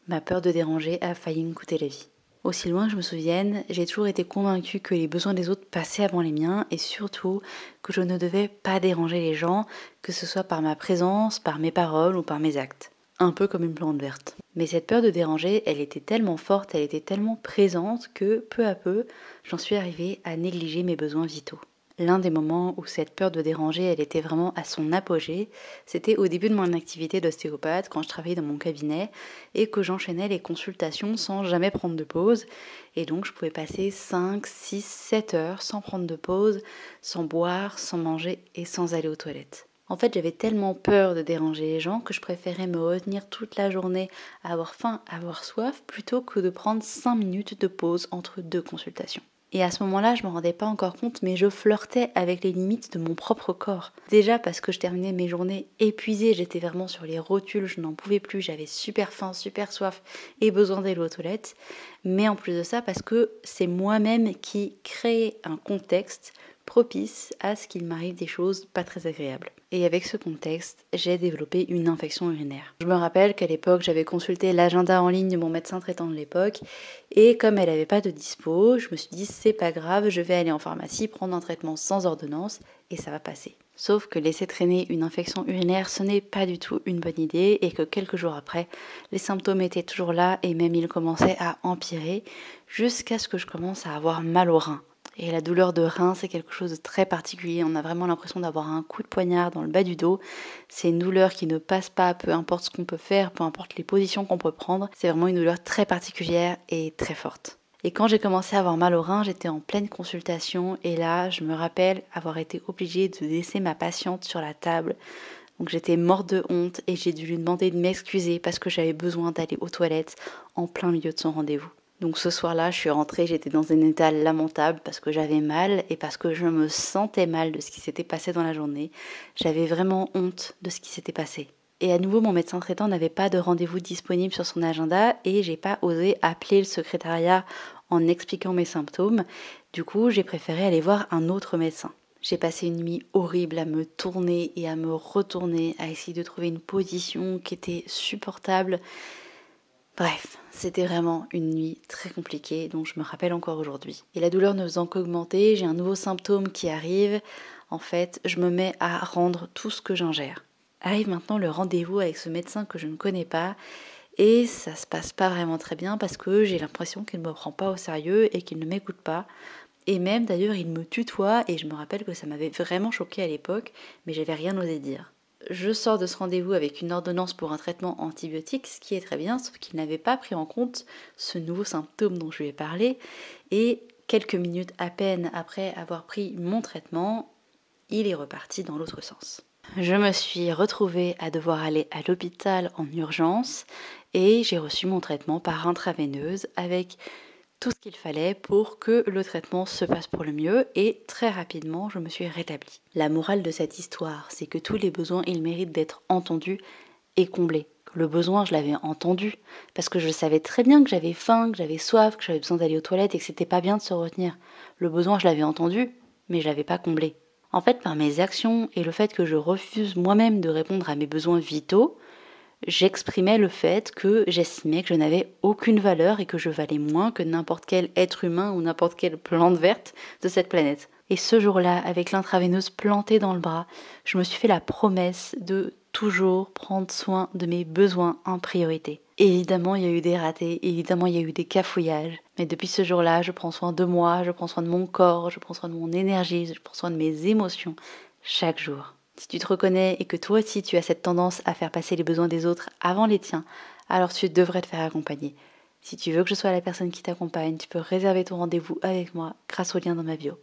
Ma peur de déranger a failli me coûter la vie. Aussi loin que je me souvienne, j'ai toujours été convaincue que les besoins des autres passaient avant les miens et surtout que je ne devais pas déranger les gens, que ce soit par ma présence, par mes paroles ou par mes actes. Un peu comme une plante verte. Mais cette peur de déranger, elle était tellement forte, elle était tellement présente que peu à peu, j'en suis arrivée à négliger mes besoins vitaux. L'un des moments où cette peur de déranger, elle était vraiment à son apogée, c'était au début de mon activité d'ostéopathe, quand je travaillais dans mon cabinet et que j'enchaînais les consultations sans jamais prendre de pause. Et donc, je pouvais passer 5, 6, 7 heures sans prendre de pause, sans boire, sans manger et sans aller aux toilettes. En fait, j'avais tellement peur de déranger les gens que je préférais me retenir toute la journée à avoir faim, à avoir soif, plutôt que de prendre 5 minutes de pause entre deux consultations. Et à ce moment-là, je ne me rendais pas encore compte, mais je flirtais avec les limites de mon propre corps. Déjà parce que je terminais mes journées épuisée, j'étais vraiment sur les rotules, je n'en pouvais plus, j'avais super faim, super soif et besoin d'aller aux toilettes. Mais en plus de ça, parce que c'est moi-même qui crée un contexte propice à ce qu'il m'arrive des choses pas très agréables. Et avec ce contexte, j'ai développé une infection urinaire. Je me rappelle qu'à l'époque, j'avais consulté l'agenda en ligne de mon médecin traitant de l'époque, et comme elle n'avait pas de dispo, je me suis dit c'est pas grave, je vais aller en pharmacie prendre un traitement sans ordonnance, et ça va passer. Sauf que laisser traîner une infection urinaire, ce n'est pas du tout une bonne idée, et que quelques jours après, les symptômes étaient toujours là, et même ils commençaient à empirer, jusqu'à ce que je commence à avoir mal aux reins. Et la douleur de rein, c'est quelque chose de très particulier. On a vraiment l'impression d'avoir un coup de poignard dans le bas du dos. C'est une douleur qui ne passe pas, peu importe ce qu'on peut faire, peu importe les positions qu'on peut prendre. C'est vraiment une douleur très particulière et très forte. Et quand j'ai commencé à avoir mal au rein, j'étais en pleine consultation et là, je me rappelle avoir été obligée de laisser ma patiente sur la table. Donc j'étais morte de honte et j'ai dû lui demander de m'excuser parce que j'avais besoin d'aller aux toilettes en plein milieu de son rendez-vous. Donc ce soir-là, je suis rentrée, j'étais dans un état lamentable parce que j'avais mal et parce que je me sentais mal de ce qui s'était passé dans la journée. J'avais vraiment honte de ce qui s'était passé. Et à nouveau, mon médecin traitant n'avait pas de rendez-vous disponible sur son agenda et j'ai pas osé appeler le secrétariat en expliquant mes symptômes. Du coup, j'ai préféré aller voir un autre médecin. J'ai passé une nuit horrible à me tourner et à me retourner, à essayer de trouver une position qui était supportable. Bref, c'était vraiment une nuit très compliquée dont je me rappelle encore aujourd'hui. Et la douleur ne faisant qu'augmenter, j'ai un nouveau symptôme qui arrive. En fait, je me mets à rendre tout ce que j'ingère. Arrive maintenant le rendez-vous avec ce médecin que je ne connais pas et ça se passe pas vraiment très bien parce que j'ai l'impression qu'il ne me prend pas au sérieux et qu'il ne m'écoute pas. Et même d'ailleurs il me tutoie et je me rappelle que ça m'avait vraiment choquée à l'époque, mais j'avais rien osé dire. Je sors de ce rendez-vous avec une ordonnance pour un traitement antibiotique, ce qui est très bien, sauf qu'il n'avait pas pris en compte ce nouveau symptôme dont je lui ai parlé. Et quelques minutes à peine après avoir pris mon traitement, il est reparti dans l'autre sens. Je me suis retrouvée à devoir aller à l'hôpital en urgence et j'ai reçu mon traitement par intraveineuse avec tout ce qu'il fallait pour que le traitement se passe pour le mieux et très rapidement je me suis rétablie. La morale de cette histoire, c'est que tous les besoins, ils méritent d'être entendus et comblés. Le besoin, je l'avais entendu parce que je savais très bien que j'avais faim, que j'avais soif, que j'avais besoin d'aller aux toilettes et que c'était pas bien de se retenir. Le besoin, je l'avais entendu, mais je l'avais pas comblé. En fait, par mes actions et le fait que je refuse moi-même de répondre à mes besoins vitaux, j'exprimais le fait que j'estimais que je n'avais aucune valeur et que je valais moins que n'importe quel être humain ou n'importe quelle plante verte de cette planète. Et ce jour-là, avec l'intraveineuse plantée dans le bras, je me suis fait la promesse de toujours prendre soin de mes besoins en priorité. Évidemment, il y a eu des ratés, évidemment, il y a eu des cafouillages. Mais depuis ce jour-là, je prends soin de moi, je prends soin de mon corps, je prends soin de mon énergie, je prends soin de mes émotions chaque jour. Si tu te reconnais et que toi aussi tu as cette tendance à faire passer les besoins des autres avant les tiens, alors tu devrais te faire accompagner. Si tu veux que je sois la personne qui t'accompagne, tu peux réserver ton rendez-vous avec moi grâce au lien dans ma bio.